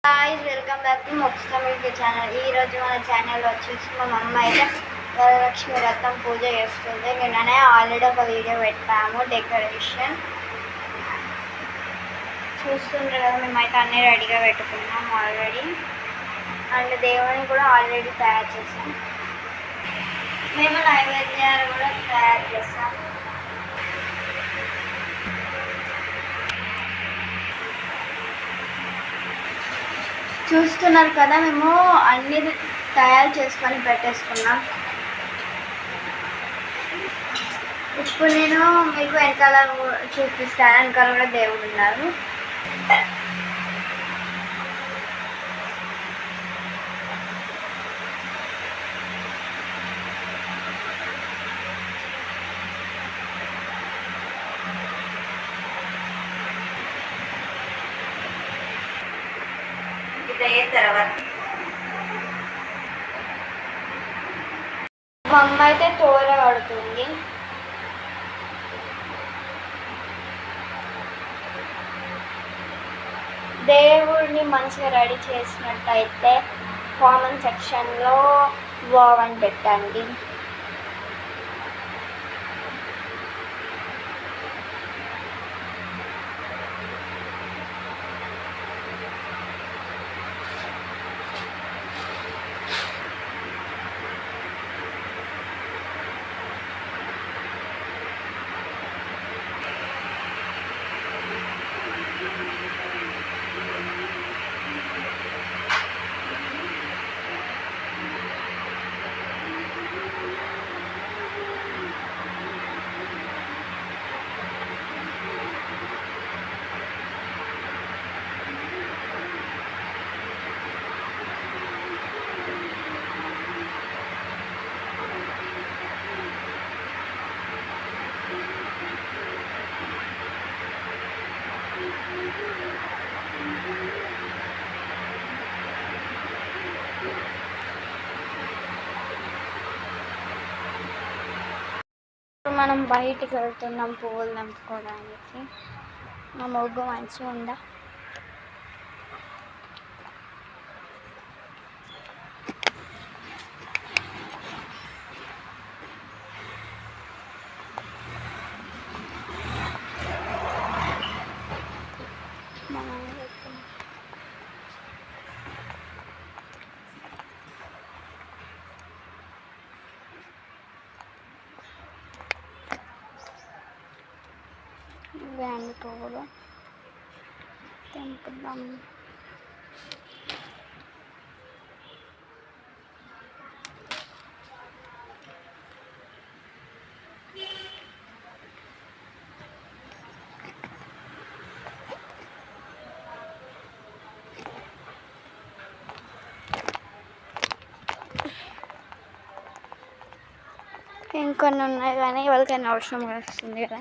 Guys welcome back to Mokshita music channel. ఈరోజు మన channel వచ్చేసి మా మమ్మ అయితే వరలక్ష్మి వ్రతం పూజ చేస్తుంది. నిన్ననే ఆల్రెడీ ఒక వీడియో పెట్టాము డెకరేషన్ చూస్తుంటారు కదా. మేమైతే అన్నీ రెడీగా పెట్టుకున్నాం ఆల్రెడీ. అండ్ దేవుని కూడా ఆల్రెడీ తయారు చేసాం. మేము నైవేద్యాలు కూడా తయారు చేస్తాం. చూస్తున్నారు కదా, మేము అన్ని తయారు చేసుకొని పెట్టేసుకున్నాం. ఇప్పుడు నేను మీకు వెనకాల చూపిస్తాను. వెనకాల కూడా దేవుడు ఉన్నారు. మా అమ్మ అయితే తోర కడుతుంది. దేవుడిని మంచిగా రెడీ చేసినట్టయితే కామెంట్ సెక్షన్లో వావ్ అని పెట్టండి. మనం బయటికి వెళ్తున్నాం పువ్వులు తెంపుకోవడానికి. మా ముగ్గు మంచిగా ఉందా? వేండి పువ్వులు తెంపుదాం. ఇంకొన్ని ఉన్నాయి కానీ ఎవరికైనా అవసరం వస్తుంది కదా,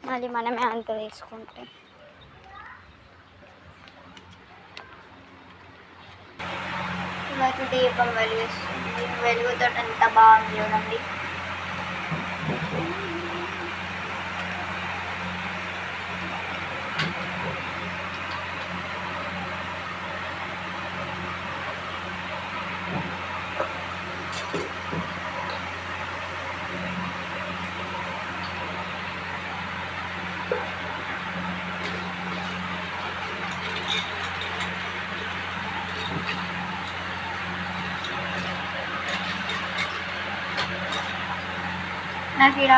మళ్ళీ మనమే అంత తీసుకుంటే. ఇవాళ దీపం వెలిగిస్తుంది. వెలుగుతో ఎంత బాగుంది చూడండి. నాకు ఇక్కడ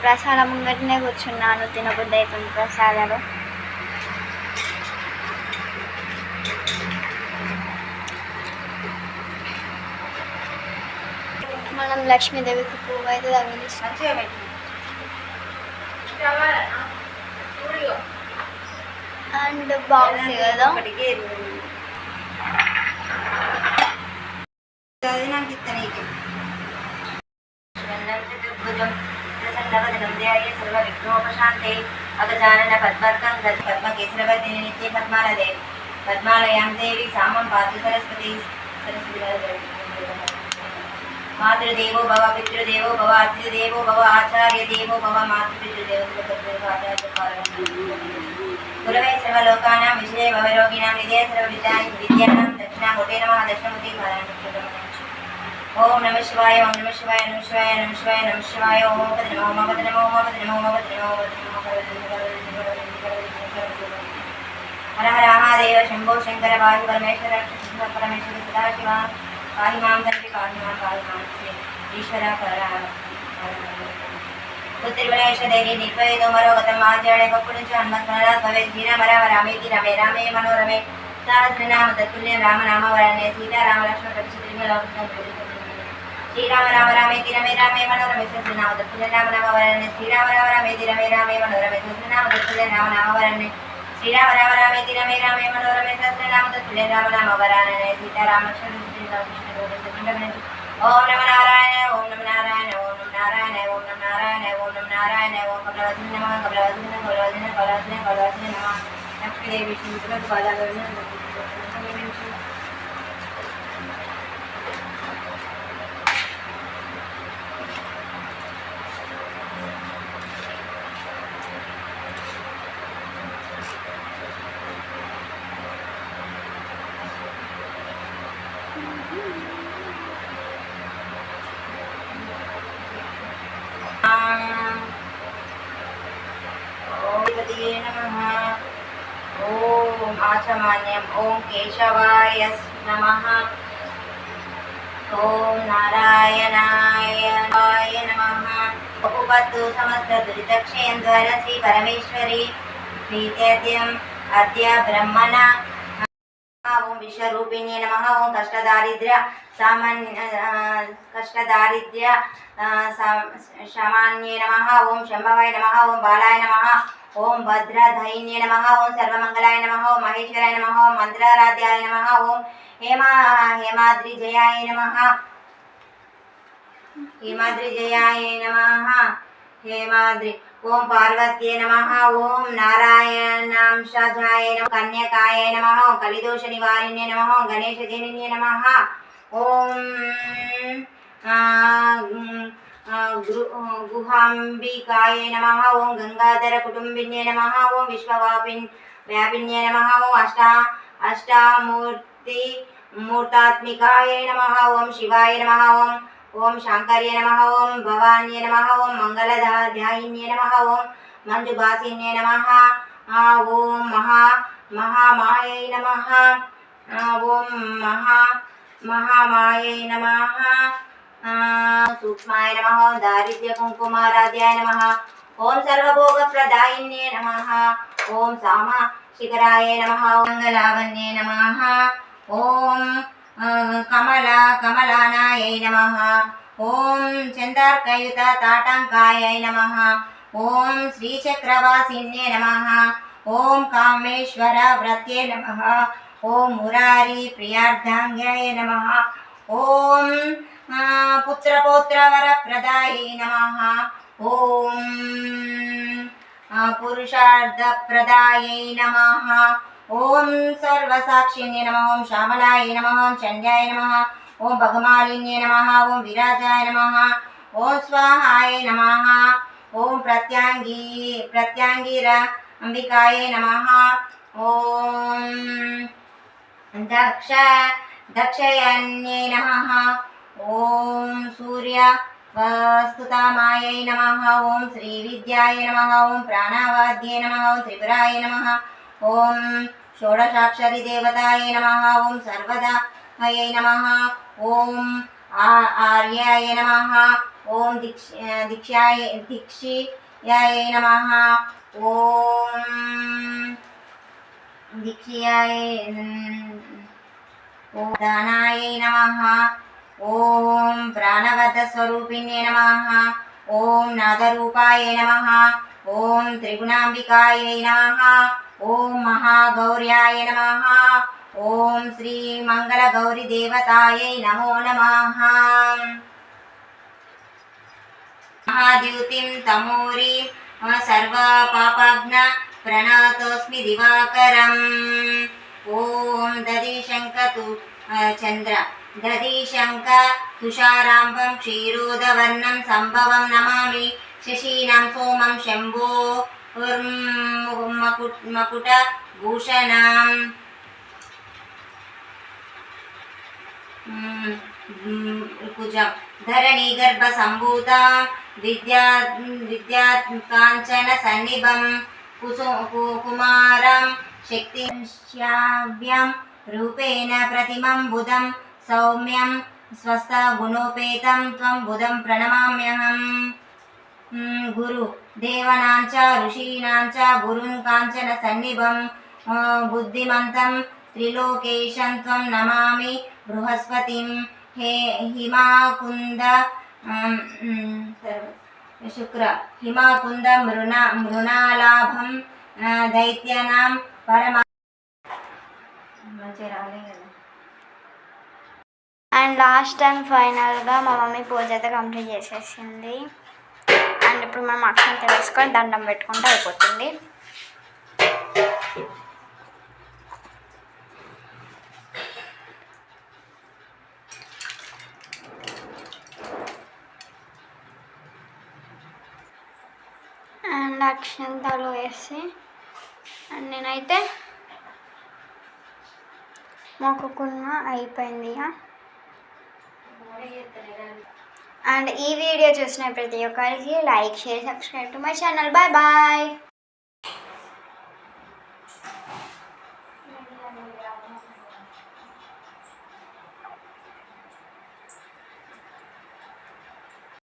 ప్రసాదం ముంగటనే కూర్చున్నాను. తినబుద్ధి అవుతుంది ప్రసాదాలు. మనం లక్ష్మీదేవికి పువ్వు అయితే తగిలిస్తాం. అండ్ బాగుంది కదా. सर्वविघ्नोपशान्ते अगजानन पद्मर्कं पद्मकेसरवर्धिनि नित्ये पद्मालये पद्मालयां देवी सामं पातु सरस्वती. మాతృదేవో భవ పితృదేవో భవ అతిథిదేవో భవ ఆచార్య దేవో భవ మాతృపితృదేవో గురవే సర్వలోకానాం విషయ భవరోగిణాం నిధే సర్వవిద్యానాం దక్షిణామూర్తే నమః దక్షిణమూర్తి ఓం నమః శివాయ ఓం నమః శివాయ నమః శివాయ నమః శివాయ నమః శివాయ ఓం పద నమో పద నమో పద నమో పద నమో హర హర మహాదేవ శంభో శంకర వాయు పరమేశ్వర పరమేశ్వర సదాశివ పాహి మాం తండ్రి పాహి మాం ఈశ్వర పుత్రిగుణేశ దేవి నిర్భయతో మరోగతం ఆచార్య పప్పు నుంచి హనుమస్మరణ భవే శ్రీరామ రామ రామేతి రమే రామే మనోరమే సహస్రనామ తత్తుల్య రామనామ వరణే సీతారామ లక్ష్మణ శ్రీరామ రామ రామేతి రమే రామే మనోరమే సహస్రనామ తత్తుల్య రామనామ వరణే శ్రీరామ రామ రామేతి రమే రామే మనోరమే సహస్రనామ తత్తుల్య రామనామ వరణే శ్రీరామ రామ రామేతి రమే రామే మనోరమే సహస్రనామ తత్తుల్య రామనామ వరణే సీతారామ లక్ష్మణ ఓం నమ నారాయణ ఓం నమ నారాయణ ఓం నమ నారాయణ ఓం నమ నారాయణ ఓం నమ నారాయణ ఓం కపిలవసిన నమః కపిలవసిన కపిలవసిన కపిలవసిన కపిలవసిన నమః లక్ష్మీదేవి విష్ణువులకు పాదాలను ఓం ఆచమాన్యం ఓం కేశవాయ నమః ఓం నారాయణాయ నమః ఉపపత్తు సమస్త దురితక్షయం ద్వారా శ్రీ పరమేశ్వరి ప్రీత్యర్థం అద్య బ్రహ్మణ ఓం విశ్వరూపిణ్యే నమః ఓం కష్టదారిద్ర్య శమాన్యే నమః ఓం శంభవాయ నమః ఓం బాలాయ నమః ఓం భద్రధైన్యే నమః ఓం సర్వమంగళాయ నమః ఓం మహేశ్వరాయ నమః ఓం మంత్రారాధ్యాయ నమః ఓం హేమాద్రిజయాయ నమః హేమాద్రి ఓం పార్వత్యే నమః ఓం నారాయణాంశాయ నమః కన్యకాయ నమః ఓం కలిదోష నివారిణ్యే నమః ఓం గణేశజనిన్యే నమః ఓం గుహాంబికాయ నమః ఓం గంగాధర కుటుంబిన్యే నమః ఓం విశ్వవ్యాపిన్యే నమః ఓం మూర్తాత్మికాయ నమః ఓం శివాయ నమః ఓం శాంకర్య నమః ఓం భవాన్యే నమః ఓం మంగళదాయిన్యే నమః ఓం మంజుభాసిన్యే నమః ఓం మహామాయై నమః ఓం మహామాయై నమః సూక్ష్మాయ నమః ఓం దారిద్ర్య కుంకుమారాధ్యాయ నమః ఓం సర్వభోగప్రదాయిన్యే నమః ఓం సామశిఖరాయ నమః ఓం మంగళావన్యే నమః ఓం కమలానాయై నమః ఓం చందార్కయుత తాటంకాయై నమః ఓం శ్రీచక్రవాసిన్యే నమః ఓం కామేశ్వర వ్రత్యే నమః ఓం మురారి ప్రియార్థాంగాయ నమః ఓం పుత్రపౌత్రవరప్రదాయై నమః ఓం పురుషార్థప్రదాయై నమః ఓం సర్వసాక్షిణ్యే నమః ఓం శ్యామలాయ నమః ఓం చండ్యాయ నమః ఓం భగమాలిన్యే నమః ఓం విరాజాయ నమః ఓం స్వాహాయ నమః ఓం ప్రత్యాంగిర అంబికాయ నమః ఓం దక్షయన్యే నమః ఓం సూర్య వస్తుతామాయై నమః ఓం శ్రీ విద్యాయ నమః ఓం ప్రాణవాద్యే నమః ఓం త్రిపురాయ నమః ఓం షోడశాక్షరి దేవతాయ నమః ఓం సర్వదాయై నమః ఓం ఆర్యాయ నమః ఓం దీక్షయాయ నమః ఓం ఓం దానాయ నమః ఓం ప్రాణవద్దస్వరూపిణ్యే నమః ఓం నాదరూపాయ నమః ఓం త్రిగుణాంబికాయ నమః ఓం మహాగౌర్యాయ నమః ఓం శ్రీ మంగళగౌరి దేవతాయై నమో నమః మహాద్యుతిం తమోరీం సర్వపాపఘ్న ప్రణతోస్మి దివాకరం ఓం దదిశంక చంద్ర దదిశంక తుషారాంబం క్షీరోదవర్ణం సంభవం నమామి శశీనాం సోమం శంభో మకుట భూషణాం కుజం ధరణి గర్భ సంభూత విద్యా కాంచన సన్నిభం కుమారం శక్తి శ్యావ్యం రూపేణ ప్రతిమం బుధం సౌమ్యం స్వస్థ గుణోపేతం త్వం బుధం ప్రణమామ్యహం గురు దేవనాంచ ఋషీనాంచ గురున్ కాంచన సన్నిభం బుద్ధిమంతం త్రిలోకేశం త్వం నమామి బృహస్పతిం హిమాకుంద శుక్ర హిమాకుంద మృణాలాభం దైత్యానాం పరమా అండ్ లాస్ట్ టైం ఫైనల్గా మా మమ్మీ పూజ అయితే కంప్లీట్ చేసేసింది. అండ్ ఇప్పుడు మనం అక్షంత వేసుకొని దండం పెట్టుకుంటే అయిపోతుంది. అండ్ అక్షంతలు వేసి అండ్ నేనైతే మొక్కుకున్న అయిపోయింది. అండ్ ఈ వీడియో చూసిన ప్రతి ఒక్కరికి like share subscribe to my channel. Bye bye.